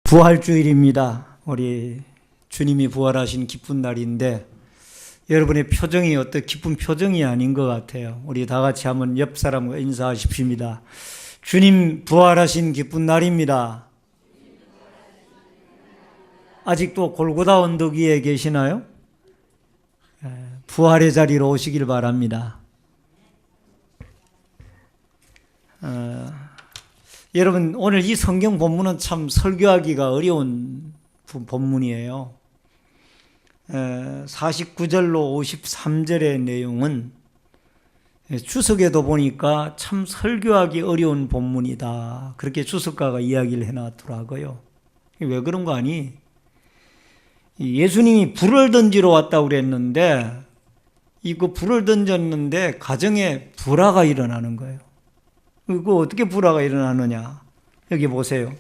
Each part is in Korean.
부활주일입니다. 우리 주님이 부활하신 기쁜 날인데 여러분의 표정이 어떤 기쁜 표정이 아닌 것 같아요. 우리 다 같이 한번 옆 사람과 인사하십시다. 주님 부활하신 기쁜 날입니다. 아직도 골고다 언덕 위에 계시나요? 부활의 자리로 오시길 바랍니다. 여러분, 오늘 이 성경 본문은 참 설교하기가 어려운 본문이에요. 49절로 53절의 내용은 주석에도 보니까 참 설교하기 어려운 본문이다. 그렇게 주석가가 이야기를 해놨더라고요. 왜 그런 거 아니? 예수님이 불을 던지러 왔다고 그랬는데 이거 불을 던졌는데 가정에 불화가 일어나는 거예요. 그거 어떻게 불화가 일어나느냐? 여기 보세요.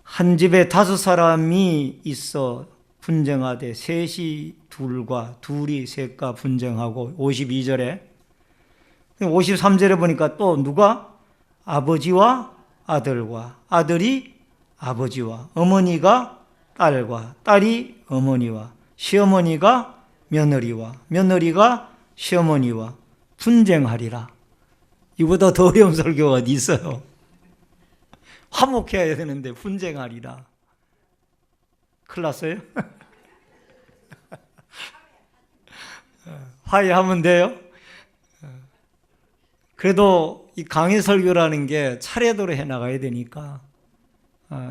한 집에 5사람이 있어 분쟁하되 셋이 둘과 둘이 셋과 분쟁하고 52절에 53절에 보니까 또 누가? 아버지와 아들과 아들이 아버지와 어머니가 딸과 딸이 어머니와 시어머니가 며느리와 며느리가 시어머니와 분쟁하리라. 이보다 더 어려운 설교가 어디 있어요? 화목해야 되는데 분쟁하리라. 큰일 났어요? 화해하면 돼요? 그래도 이 강의 설교라는 게 차례대로 해나가야 되니까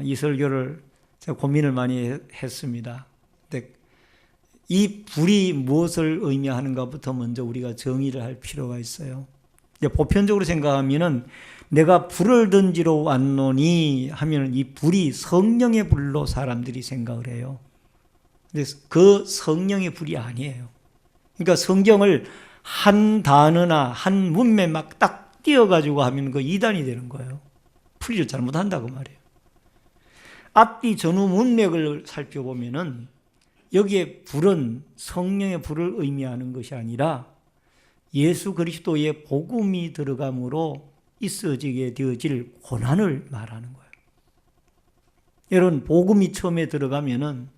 이 설교를 제가 고민을 많이 했습니다. 근데 이 불이 무엇을 의미하는가부터 먼저 우리가 정의를 할 필요가 있어요. 보편적으로 생각하면은 내가 불을 던지러 왔노니 하면 이 불이 성령의 불로 사람들이 생각을 해요. 근데 그 성령의 불이 아니에요. 그러니까 성경을 한 단어나 한 문맥 막 딱 띄어가지고 하면 그 이단이 되는 거예요. 풀이를 잘못한다고 말이에요. 앞뒤 전후 문맥을 살펴보면은 여기에 불은 성령의 불을 의미하는 것이 아니라 예수 그리스도의 복음이 들어감으로 있어지게 되어질 고난을 말하는 거예요. 여러분, 복음이 처음에 들어가면은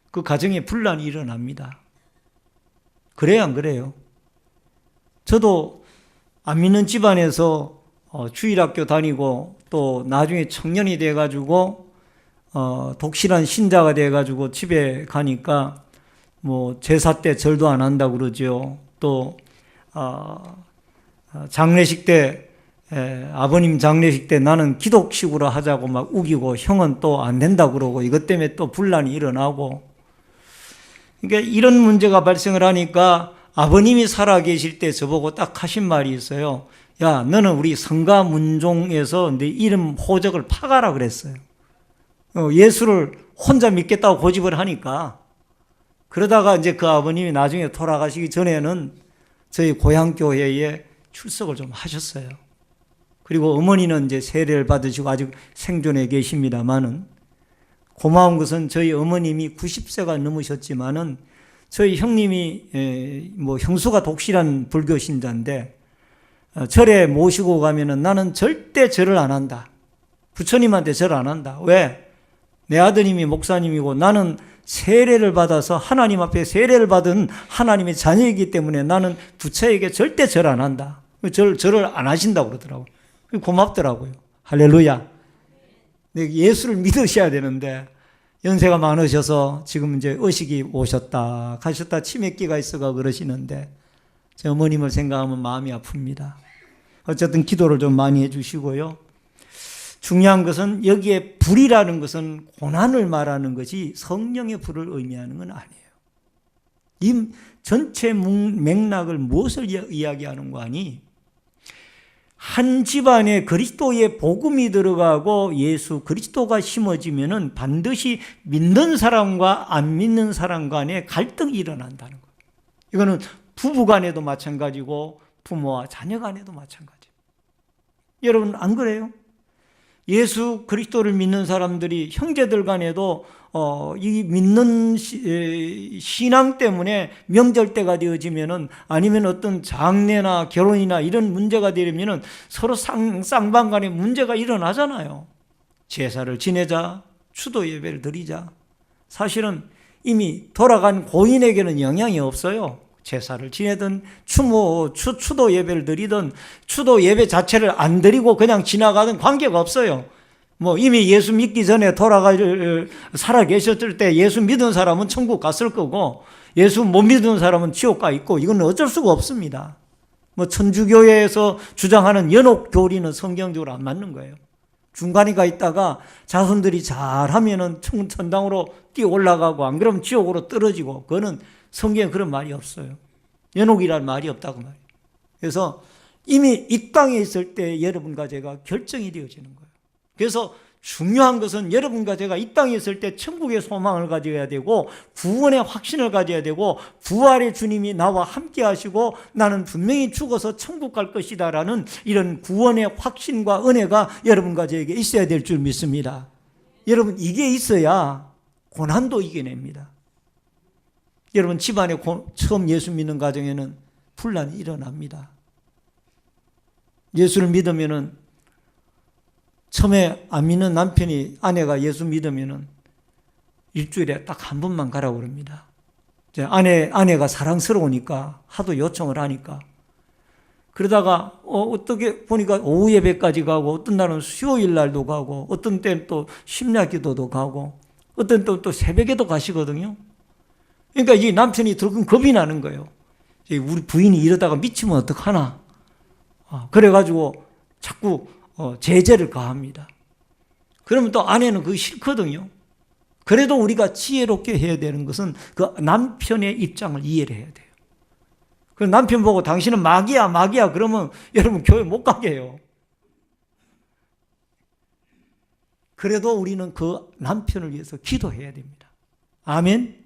그 가정에 분란이 일어납니다. 그래요, 안 그래요? 저도 안 믿는 집안에서 주일학교 다니고 또 나중에 청년이 돼가지고 독실한 신자가 돼가지고 집에 가니까 뭐 제사 때 절도 안 한다고 그러죠. 또 장례식 때 아버님 장례식 때 나는 기독식으로 하자고 막 우기고 형은 또 안 된다고 그러고 이것 때문에 또 분란이 일어나고, 그러니까 이런 문제가 발생을 하니까 아버님이 살아계실 때 저보고 딱 하신 말이 있어요. 야, 너는 우리 성가 문종에서 네 이름 호적을 파가라 그랬어요. 예수를 혼자 믿겠다고 고집을 하니까. 그러다가 이제 그 아버님이 나중에 돌아가시기 전에는 저희 고향교회에 출석을 좀 하셨어요. 그리고 어머니는 이제 세례를 받으시고 아직 생존해 계십니다만은, 고마운 것은 저희 어머님이 90세가 넘으셨지만은 저희 형님이 뭐 형수가 독실한 불교 신자인데 절에 모시고 가면은 나는 절대 절을 안 한다. 부처님한테 절 안 한다. 왜? 내 아드님이 목사님이고 나는 세례를 받아서 하나님 앞에 세례를 받은 하나님의 자녀이기 때문에 나는 부처에게 절대 절 안 한다. 절을 안 하신다고 그러더라고요. 고맙더라고요. 할렐루야. 예수를 믿으셔야 되는데 연세가 많으셔서 지금 이제 의식이 오셨다 가셨다 치매기가 있어가 그러시는데 제 어머님을 생각하면 마음이 아픕니다. 어쨌든 기도를 좀 많이 해주시고요. 중요한 것은 여기에 불이라는 것은 고난을 말하는 것이 성령의 불을 의미하는 건 아니에요. 이 전체 맥락을 무엇을 이야기하는 거 아니? 한 집안에 그리스도의 복음이 들어가고 예수 그리스도가 심어지면은 반드시 믿는 사람과 안 믿는 사람 간에 갈등이 일어난다는 거예요. 이거는 부부 간에도 마찬가지고 부모와 자녀 간에도 마찬가지예요. 여러분, 안 그래요? 예수 그리스도를 믿는 사람들이 형제들 간에도 이 믿는 신앙 때문에 명절 때가 되어지면은 아니면 어떤 장례나 결혼이나 이런 문제가 되려면은 서로 쌍방 간에 문제가 일어나잖아요. 제사를 지내자, 추도 예배를 드리자. 사실은 이미 돌아간 고인에게는 영향이 없어요. 제사를 지내든 추도 예배를 드리든 추도 예배 자체를 안 드리고 그냥 지나가든 관계가 없어요. 뭐 이미 예수 믿기 전에 살아 계셨을 때 예수 믿은 사람은 천국 갔을 거고 예수 못 믿은 사람은 지옥 가 있고 이건 어쩔 수가 없습니다. 뭐 천주교회에서 주장하는 연옥 교리는 성경적으로 안 맞는 거예요. 중간에 가 있다가 자손들이 잘하면은 천당으로 뛰어 올라가고 안 그러면 지옥으로 떨어지고 그거는 성경에 그런 말이 없어요. 연옥이라는 말이 없다고 말이에요. 그래서 이미 이 땅에 있을 때 여러분과 제가 결정이 되어지는 거예요. 그래서 중요한 것은 여러분과 제가 이 땅에 있을 때 천국의 소망을 가져야 되고 구원의 확신을 가져야 되고 부활의 주님이 나와 함께 하시고 나는 분명히 죽어서 천국 갈 것이다 라는 이런 구원의 확신과 은혜가 여러분과 저에게 있어야 될 줄 믿습니다. 여러분 이게 있어야 고난도 이겨냅니다. 여러분 집안에 처음 예수 믿는 가정에는 분란이 일어납니다. 예수를 믿으면은 처음에 안 믿는 남편이 아내가 예수 믿으면은 일주일에 딱 한 번만 가라고 그럽니다. 아내가 사랑스러우니까 하도 요청을 하니까 그러다가 어떻게 보니까 오후 예배까지 가고 어떤 날은 수요일 날도 가고 어떤 때는 또 심야 기도도 가고 어떤 때는 또 새벽에도 가시거든요. 그러니까 이 남편이 들으면 겁이 나는 거예요. 우리 부인이 이러다가 미치면 어떡하나. 그래가지고 자꾸 제재를 가합니다. 그러면 또 아내는 그게 싫거든요. 그래도 우리가 지혜롭게 해야 되는 것은 그 남편의 입장을 이해를 해야 돼요. 그 남편 보고 당신은 마귀야 그러면 여러분 교회 못 가게 해요. 그래도 우리는 그 남편을 위해서 기도해야 됩니다. 아멘.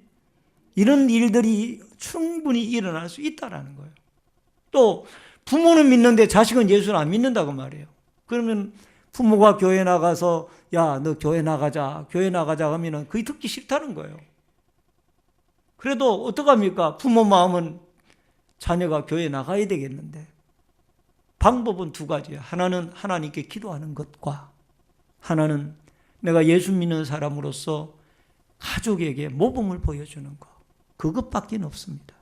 이런 일들이 충분히 일어날 수 있다라는 거예요. 또 부모는 믿는데 자식은 예수를 안 믿는다고 말해요. 그러면 부모가 교회 나가서 야, 너 교회 나가자 하면은 그게 듣기 싫다는 거예요. 그래도 어떡합니까? 부모 마음은 자녀가 교회 나가야 되겠는데 방법은 두 가지예요. 하나는 하나님께 기도하는 것과 하나는 내가 예수 믿는 사람으로서 가족에게 모범을 보여주는 것. 그것밖에 없습니다.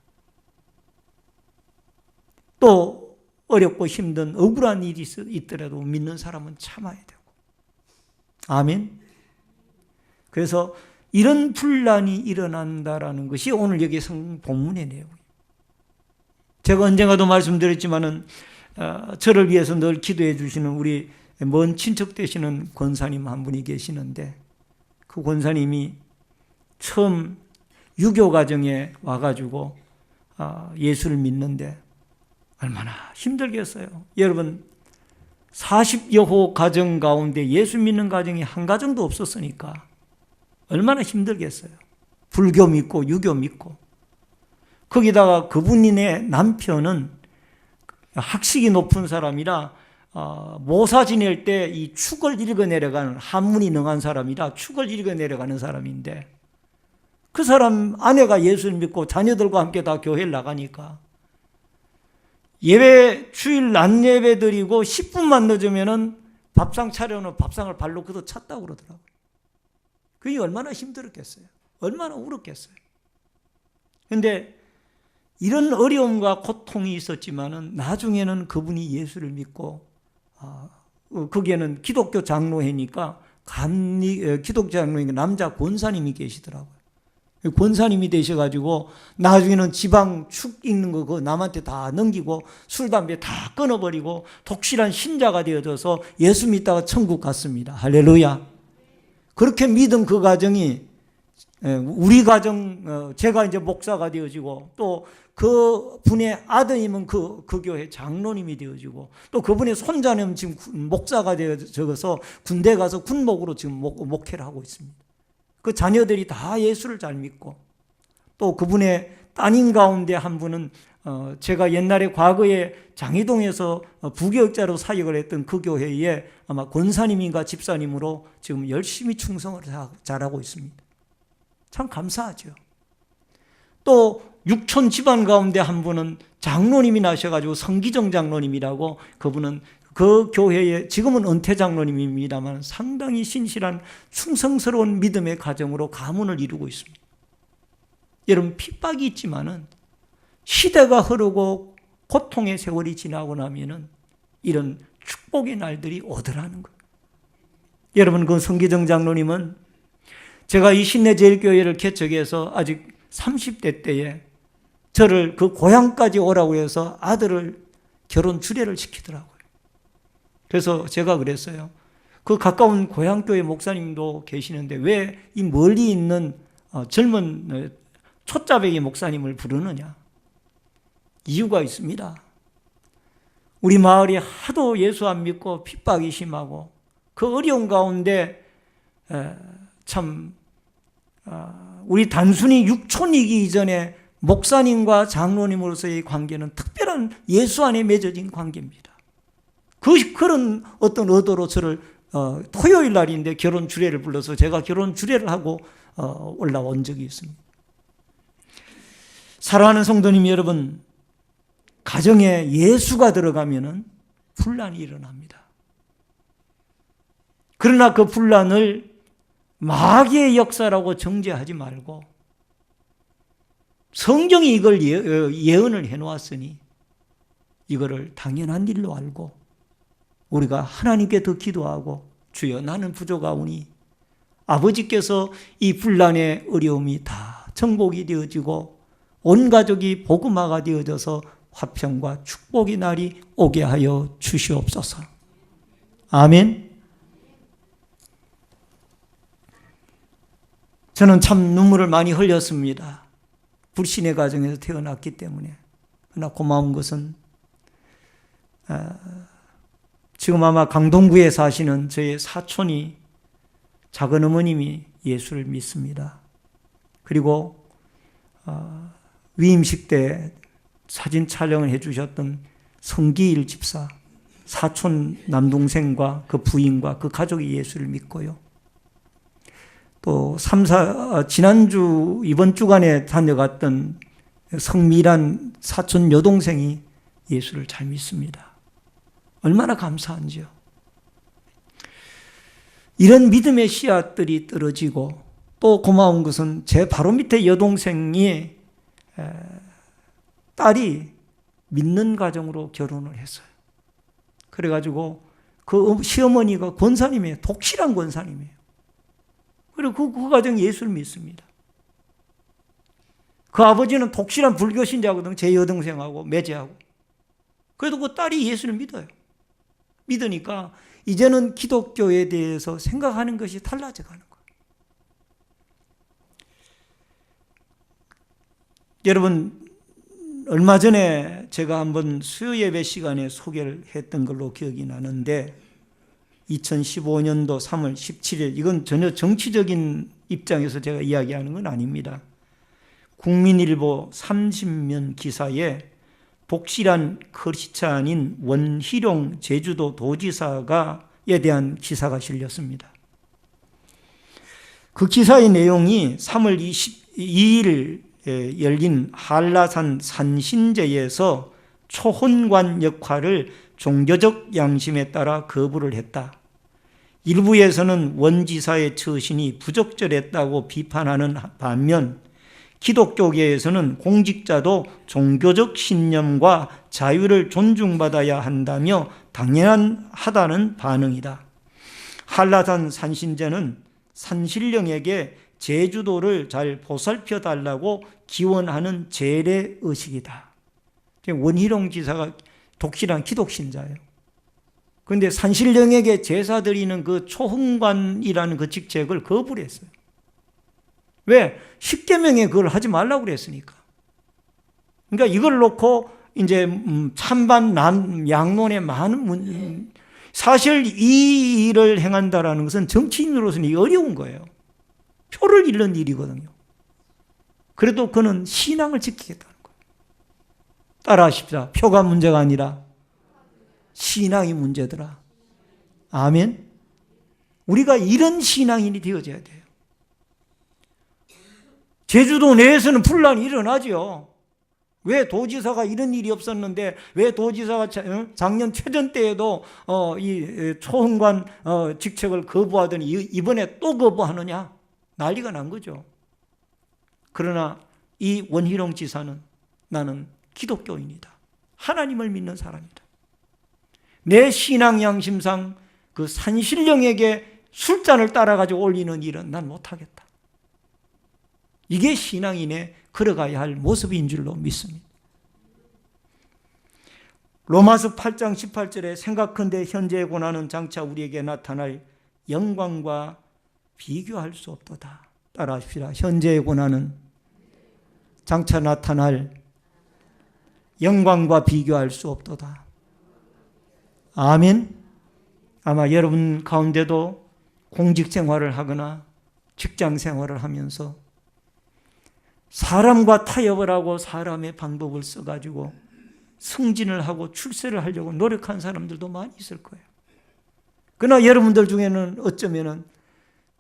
또 어렵고 힘든 억울한 일이 있더라도 믿는 사람은 참아야 되고. 아멘. 그래서 이런 분란이 일어난다라는 것이 오늘 여기 본문의 내용이에요. 제가 언젠가도 말씀드렸지만은 저를 위해서 늘 기도해 주시는 우리 먼 친척 되시는 권사님 한 분이 계시는데 그 권사님이 처음 유교 가정에 와가지고 예수를 믿는데 얼마나 힘들겠어요. 여러분 40여 호 가정 가운데 예수 믿는 가정이 한 가정도 없었으니까 얼마나 힘들겠어요. 불교 믿고 유교 믿고 거기다가 그분의 남편은 학식이 높은 사람이라 모사 지낼 때 이 축을 읽어 내려가는 한문이 능한 사람이라 축을 읽어 내려가는 사람인데 그 사람 아내가 예수를 믿고 자녀들과 함께 다 교회를 나가니까 예배 주일 낮 예배 드리고 10분만 늦으면은 밥상 차려놓은 밥상을 발로 걷어 찼다고 그러더라고요. 그게 얼마나 힘들었겠어요. 얼마나 울었겠어요. 그런데 이런 어려움과 고통이 있었지만은 나중에는 그분이 예수를 믿고 거기에는 기독교 장로회니까 기독교 장로회니까 남자 권사님이 계시더라고요. 권사님이 되셔가지고 나중에는 지방 축 읽는 거 그거 남한테 다 넘기고 술 담배 다 끊어버리고 독실한 신자가 되어져서 예수 믿다가 천국 갔습니다. 할렐루야. 그렇게 믿은 그 가정이 우리 가정 제가 이제 목사가 되어지고 또 그 분의 아드님은 그 교회 장로님이 되어지고 또 그분의 손자는 지금 목사가 되어져서 군대 가서 군목으로 지금 목회를 하고 있습니다. 그 자녀들이 다 예수를 잘 믿고 또 그분의 따님 가운데 한 분은 제가 옛날에 과거에 장희동에서 부교육자로 사역을 했던 그 교회에 아마 권사님인가 집사님으로 지금 열심히 충성을 잘하고 있습니다. 참 감사하죠. 또 육촌 집안 가운데 한 분은 장로님이 나셔가지고 성기정 장로님이라고 그분은 그 교회에 지금은 은퇴 장로님입니다만 상당히 신실한 충성스러운 믿음의 가정으로 가문을 이루고 있습니다. 여러분, 핍박이 있지만은 시대가 흐르고 고통의 세월이 지나고 나면은 이런 축복의 날들이 오더라는 거예요. 여러분, 그 성기정 장로님은 제가 이 신내제일교회를 개척해서 아직 30대 때에 저를 그 고향까지 오라고 해서 아들을 결혼 주례를 시키더라고요. 그래서 제가 그랬어요. 그 가까운 고향교회 목사님도 계시는데 왜 이 멀리 있는 젊은 초짜배기 목사님을 부르느냐? 이유가 있습니다. 우리 마을이 하도 예수 안 믿고 핍박이 심하고 그 어려운 가운데 참 우리 단순히 육촌이기 이전에 목사님과 장로님으로서의 관계는 특별한 예수 안에 맺어진 관계입니다. 그런 어떤 의도로 저를 토요일 날인데 결혼 주례를 불러서 제가 결혼 주례를 하고 올라온 적이 있습니다. 사랑하는 성도님 여러분, 가정에 예수가 들어가면은 분란이 일어납니다. 그러나 그 분란을 마귀의 역사라고 정죄하지 말고 성경이 이걸 예언을 해놓았으니 이거를 당연한 일로 알고 우리가 하나님께 더 기도하고 주여 나는 부족하오니 아버지께서 이 분란의 어려움이 다 정복이 되어지고 온 가족이 복음화가 되어져서 화평과 축복의 날이 오게 하여 주시옵소서. 아멘. 저는 참 눈물을 많이 흘렸습니다. 불신의 가정에서 태어났기 때문에. 그러나 고마운 것은 지금 아마 강동구에 사시는 저의 사촌이 작은 어머님이 예수를 믿습니다. 그리고 위임식 때 사진 촬영을 해주셨던 성기일 집사, 사촌 남동생과 그 부인과 그 가족이 예수를 믿고요. 또 지난주 이번 주간에 다녀갔던 성미란 사촌 여동생이 예수를 잘 믿습니다. 얼마나 감사한지요. 이런 믿음의 씨앗들이 떨어지고 또 고마운 것은 제 바로 밑에 여동생이 딸이 믿는 가정으로 결혼을 했어요. 그래가지고 그 시어머니가 권사님이에요. 독실한 권사님이에요. 그리고 그 가정이 예수를 믿습니다. 그 아버지는 독실한 불교 신자거든요. 제 여동생하고 매제하고. 그래도 그 딸이 예수를 믿어요. 믿으니까 이제는 기독교에 대해서 생각하는 것이 달라져 가는 거예요. 여러분, 얼마 전에 제가 한번 수요 예배 시간에 소개를 했던 걸로 기억이 나는데 2015년도 3월 17일, 이건 전혀 정치적인 입장에서 제가 이야기하는 건 아닙니다. 국민일보 30면 기사에 독실한 크리스찬인 원희룡 제주도 도지사에 대한 기사가 실렸습니다. 그 기사의 내용이 3월 22일 열린 한라산 산신제에서 초혼관 역할을 종교적 양심에 따라 거부를 했다. 일부에서는 원 지사의 처신이 부적절했다고 비판하는 반면 기독교계에서는 공직자도 종교적 신념과 자유를 존중받아야 한다며 당연하다는 반응이다. 한라산 산신제는 산신령에게 제주도를 잘 보살펴 달라고 기원하는 재래의식이다. 원희룡 지사가 독실한 기독신자예요. 그런데 산신령에게 제사 드리는 그 초흥관이라는 그 직책을 거부를 했어요. 왜? 10계명에 그걸 하지 말라고 그랬으니까. 그러니까 이걸 놓고 이제 찬반 양론의 많은 사실 이 일을 행한다라는 것은 정치인으로서는 어려운 거예요. 표를 잃는 일이거든요. 그래도 그는 신앙을 지키겠다는 거예요. 따라하십시다. 표가 문제가 아니라 신앙이 문제더라. 아멘. 우리가 이런 신앙인이 되어져야 돼요. 제주도 내에서는 분란이 일어나죠. 왜 도지사가 이런 일이 없었는데 왜 도지사가 작년 퇴전 때에도 이 초흥관 직책을 거부하더니 이번에 또 거부하느냐? 난리가 난 거죠. 그러나 이 원희룡 지사는 나는 기독교인이다. 하나님을 믿는 사람이다. 내 신앙 양심상 그 산신령에게 술잔을 따라가지고 올리는 일은 난 못하겠다. 이게 신앙인의 걸어가야 할 모습인 줄로 믿습니다. 로마서 8장 18절에 생각컨대 현재의 고난은 장차 우리에게 나타날 영광과 비교할 수 없도다. 따라하십시다. 현재의 고난은 장차 나타날 영광과 비교할 수 없도다. 아멘. 아마 여러분 가운데도 공직 생활을 하거나 직장 생활을 하면서 사람과 타협을 하고 사람의 방법을 써가지고 승진을 하고 출세를 하려고 노력한 사람들도 많이 있을 거예요. 그러나 여러분들 중에는 어쩌면은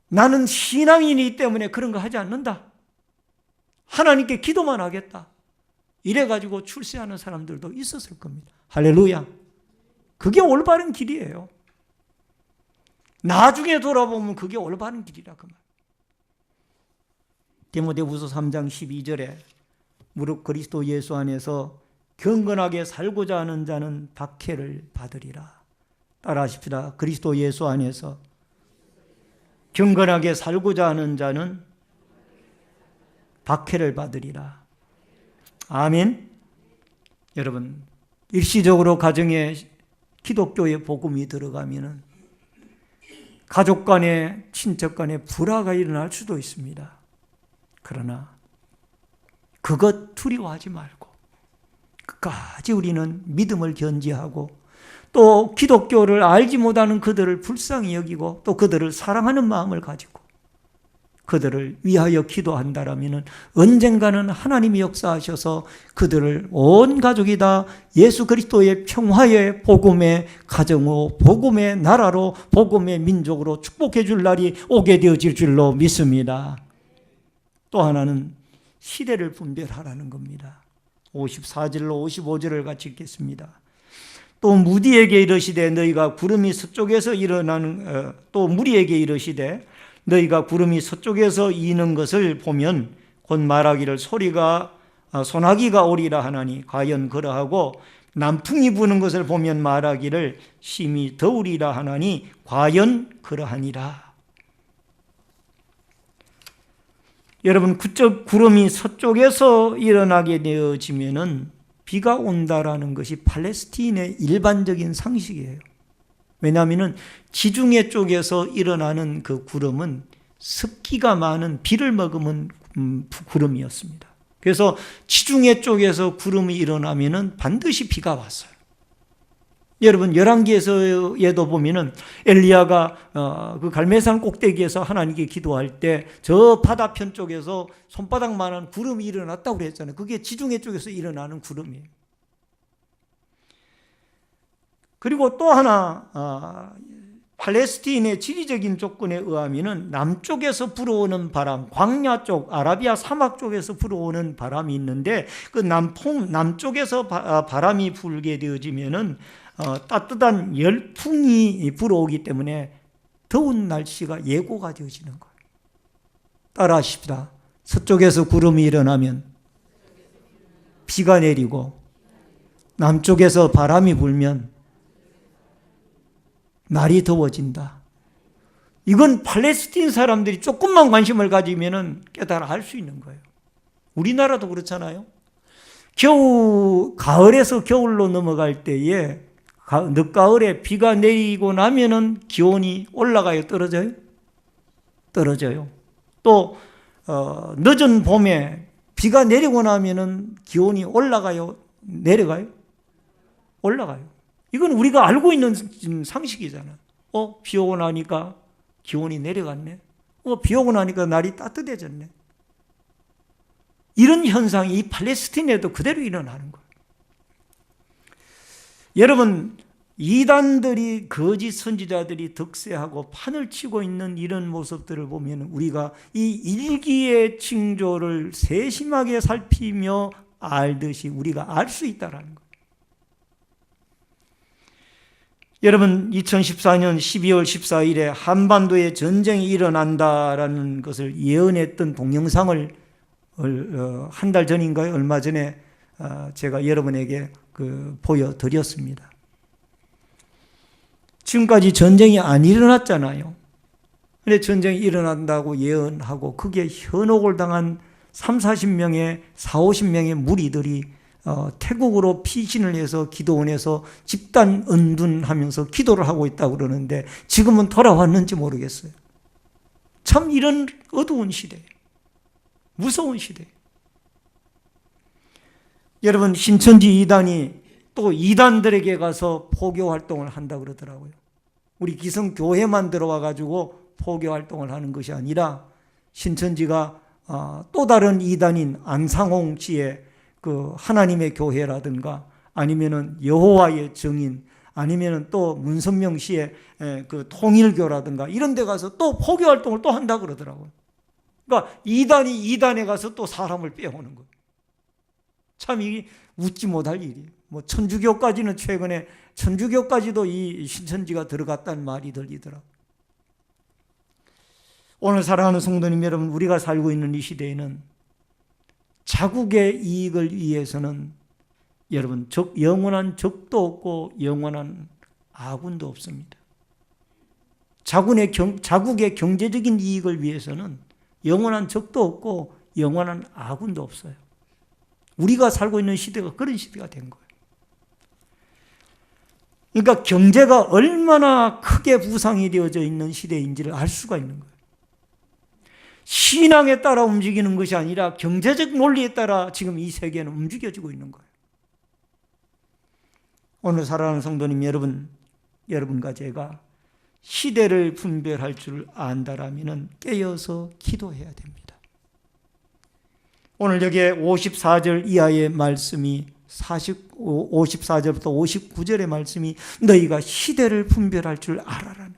나는 신앙인이기 때문에 그런 거 하지 않는다. 하나님께 기도만 하겠다. 이래가지고 출세하는 사람들도 있었을 겁니다. 할렐루야. 그게 올바른 길이에요. 나중에 돌아보면 그게 올바른 길이라 그 말. 디모데후서 3장 12절에 무릇 그리스도 예수 안에서 경건하게 살고자 하는 자는 박해를 받으리라. 따라하십시다. 그리스도 예수 안에서 경건하게 살고자 하는 자는 박해를 받으리라. 아멘. 여러분, 일시적으로 가정에 기독교의 복음이 들어가면은 가족 간에 친척 간에 불화가 일어날 수도 있습니다. 그러나 그것 두려워하지 말고 끝까지 우리는 믿음을 견지하고 또 기독교를 알지 못하는 그들을 불쌍히 여기고 또 그들을 사랑하는 마음을 가지고 그들을 위하여 기도한다라면 언젠가는 하나님이 역사하셔서 그들을 온 가족이 다 예수 그리스도의 평화의 복음의 가정으로 복음의 나라로 복음의 민족으로 축복해 줄 날이 오게 되어질 줄로 믿습니다. 또 하나는 시대를 분별하라는 겁니다. 54절로 55절을 같이 읽겠습니다. 또 무디에게 이르시되 너희가 구름이 서쪽에서 일어나는 또 무리에게 이르시되 너희가 구름이 서쪽에서 이는 것을 보면 곧 말하기를 소나기가 오리라 하나니 과연 그러하고 남풍이 부는 것을 보면 말하기를 심히 더우리라 하나니 과연 그러하니라. 여러분, 그쪽 구름이 서쪽에서 일어나게 되어지면은 비가 온다라는 것이 팔레스틴의 일반적인 상식이에요. 왜냐하면 지중해 쪽에서 일어나는 그 구름은 습기가 많은 비를 머금은 구름이었습니다. 그래서 지중해 쪽에서 구름이 일어나면은 반드시 비가 왔어요. 여러분, 열왕기에서도 보면은 엘리야가 그 갈멜산 꼭대기에서 하나님께 기도할 때 저 바다편 쪽에서 손바닥만한 구름이 일어났다고 그랬잖아요. 그게 지중해 쪽에서 일어나는 구름이에요. 그리고 또 하나 팔레스틴의 지리적인 조건에 의하면은 남쪽에서 불어오는 바람, 광야 쪽, 아라비아 사막 쪽에서 불어오는 바람이 있는데 그 남쪽에서 바람이 불게 되어지면은 따뜻한 열풍이 불어오기 때문에 더운 날씨가 예고가 되어지는 거예요. 따라하십시다. 서쪽에서 구름이 일어나면 비가 내리고 남쪽에서 바람이 불면 날이 더워진다. 이건 팔레스틴 사람들이 조금만 관심을 가지면 깨달아 알 수 있는 거예요. 우리나라도 그렇잖아요. 가을에서 겨울로 넘어갈 때에 늦가을에 비가 내리고 나면은 기온이 올라가요? 떨어져요? 떨어져요. 또 늦은 봄에 비가 내리고 나면은 기온이 올라가요? 내려가요? 올라가요. 이건 우리가 알고 있는 상식이잖아. 비 오고 나니까 기온이 내려갔네. 비 오고 나니까 날이 따뜻해졌네. 이런 현상이 이 팔레스틴에도 그대로 일어나는 거예요. 여러분, 이단들이 거짓 선지자들이 득세하고 판을 치고 있는 이런 모습들을 보면 우리가 이 일기의 징조를 세심하게 살피며 알듯이 우리가 알 수 있다라는 거예요. 여러분, 2014년 12월 14일에 한반도에 전쟁이 일어난다라는 것을 예언했던 동영상을 한 달 전인가요? 얼마 전에 제가 여러분에게 보여드렸습니다. 지금까지 전쟁이 안 일어났잖아요. 근데 전쟁이 일어난다고 예언하고 그게 현혹을 당한 30-40명의 40-50명의 무리들이 태국으로 피신을 해서 기도원에서 집단 은둔하면서 기도를 하고 있다고 그러는데 지금은 돌아왔는지 모르겠어요. 참 이런 어두운 시대, 무서운 시대. 여러분, 신천지 이단이 또 이단들에게 가서 포교 활동을 한다고 그러더라고요. 우리 기성교회만 들어와 가지고 포교 활동을 하는 것이 아니라 신천지가 또 다른 이단인 안상홍 씨의 그 하나님의 교회라든가 아니면은 여호와의 증인 아니면은 또 문선명 씨의 그 통일교라든가 이런 데 가서 또 포교 활동을 또 한다 그러더라고요. 그러니까 이단이 이단에 가서 또 사람을 빼오는 거예요. 참 이게 웃지 못할 일이에요. 뭐 천주교까지는 최근에 천주교까지도 이 신천지가 들어갔다는 말이 들리더라고요. 오늘 사랑하는 성도님 여러분, 우리가 살고 있는 이 시대에는 자국의 이익을 위해서는 여러분 영원한 적도 없고 영원한 아군도 없습니다. 자국의 경제적인 이익을 위해서는 영원한 적도 없고 영원한 아군도 없어요. 우리가 살고 있는 시대가 그런 시대가 된 거예요. 그러니까 경제가 얼마나 크게 부상이 되어져 있는 시대인지를 알 수가 있는 거예요. 신앙에 따라 움직이는 것이 아니라 경제적 논리에 따라 지금 이 세계는 움직여지고 있는 거예요. 오늘 사랑하는 성도님 여러분, 여러분과 제가 시대를 분별할 줄 안다라면 깨어서 기도해야 됩니다. 오늘 여기에 54절 이하의 말씀이 54절부터 59절의 말씀이 너희가 시대를 분별할 줄 알아라는 거예요.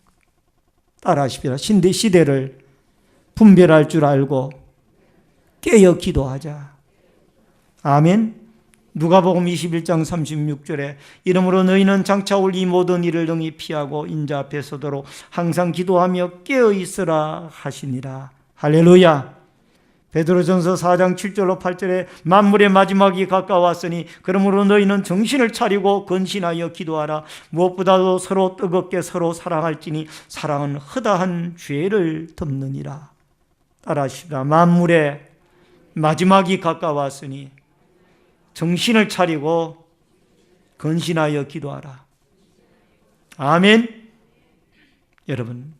따라하십시다. 시대를 분별할 줄 알고 깨어 기도하자. 아멘. 누가복음 21장 36절에 이러므로 너희는 장차 올 이 모든 일을 능히 피하고 인자 앞에 서도록 항상 기도하며 깨어 있으라 하시니라. 할렐루야. 베드로전서 4장 7절로 8절에 만물의 마지막이 가까웠으니 그러므로 너희는 정신을 차리고 근신하여 기도하라. 무엇보다도 서로 뜨겁게 서로 사랑할지니 사랑은 허다한 죄를 덮느니라. 따라하시다. 만물의 마지막이 가까웠으니 정신을 차리고 근신하여 기도하라. 아멘. 여러분,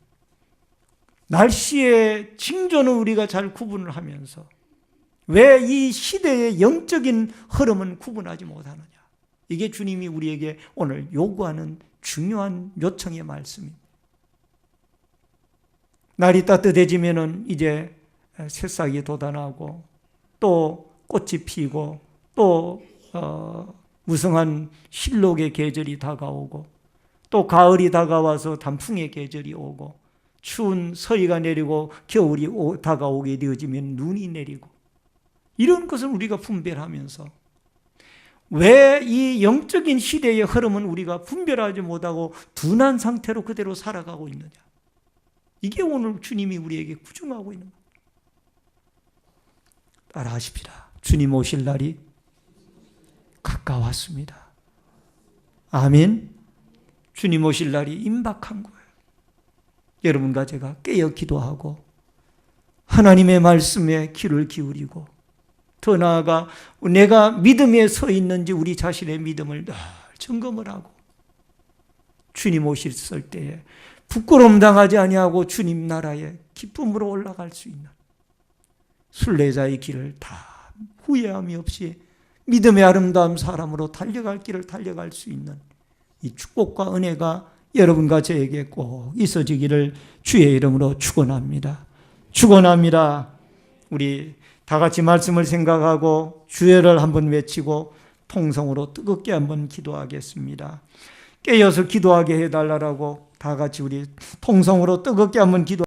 날씨의 징조는 우리가 잘 구분을 하면서 왜 이 시대의 영적인 흐름은 구분하지 못하느냐. 이게 주님이 우리에게 오늘 요구하는 중요한 요청의 말씀입니다. 날이 따뜻해지면은 이제 새싹이 돋아나고 또 꽃이 피고 또 무성한 실록의 계절이 다가오고 또 가을이 다가와서 단풍의 계절이 오고 추운 서리가 내리고 겨울이 다가오게 되어지면 눈이 내리고 이런 것을 우리가 분별하면서 왜 이 영적인 시대의 흐름은 우리가 분별하지 못하고 둔한 상태로 그대로 살아가고 있느냐. 이게 오늘 주님이 우리에게 구중하고 있는 겁니다. 따라하십시다. 주님 오실 날이 가까웠습니다. 아멘. 주님 오실 날이 임박한 거예요. 여러분과 제가 깨어 기도하고 하나님의 말씀에 귀를 기울이고 더 나아가 내가 믿음에 서 있는지 우리 자신의 믿음을 늘 점검을 하고 주님 오실 때에 부끄러움 당하지 아니하고 주님 나라에 기쁨으로 올라갈 수 있는 순례자의 길을 다 후회함이 없이 믿음의 아름다운 사람으로 달려갈 길을 달려갈 수 있는 이 축복과 은혜가 여러분과 저에게 꼭 있어지기를 주의 이름으로 축원합니다. 축원합니다. 우리 다 같이 말씀을 생각하고 주여를 한번 외치고 통성으로 뜨겁게 한번 기도하겠습니다. 깨어서 기도하게 해달라고 다 같이 우리 통성으로 뜨겁게 한번 기도